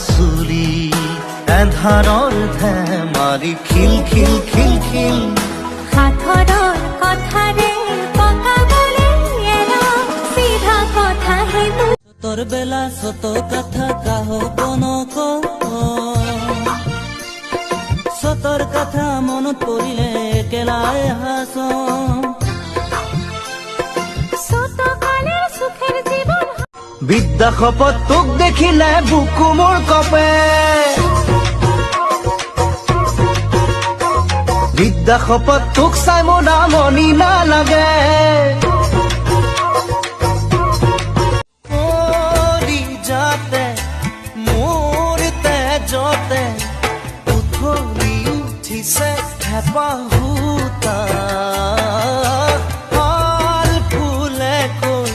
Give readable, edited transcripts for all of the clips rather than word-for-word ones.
চুলি এন্ধাৰৰ ধেমালি খিল খিল খিল খিল সাথৰৰ কথাৰে পকাবলে এৰা সিধা কথা হেতু তোৰ বেলা সত কথা কাহ বনক সতৰ কথা মনত পৰিলে একেলাই হাস সতকালেৰ সুখেৰ জীবন বিদ্যা শপত তোক দেখিলে বুকু মোৰ কপে বিদ্যা শপত তোক চাই মোৰ আমনি নালাগে যাতে মোৰ তেজতে উঠলি উঠিছে হেঁপাহুতা ভাল ফুলে কৈ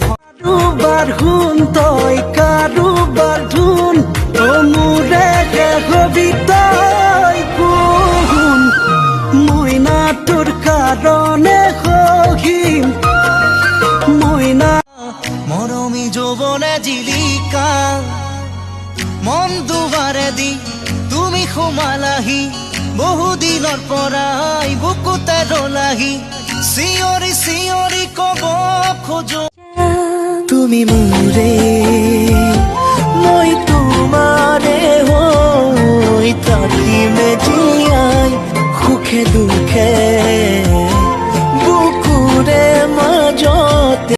কাৰোবাৰ শুন তই কাৰোবাৰ ধুন মোৰে হবি তই কোন মইনা তোৰ কাৰণে সহিম মইনা মৰমী যৌৱনে জিলিকা মন দুবাৰে দি তুমি সোমালাহি বহুদিনৰ পৰাই বুকুতে ৰলাহি চিঞৰি চিঞৰি কব খোজো তুমি মোৰে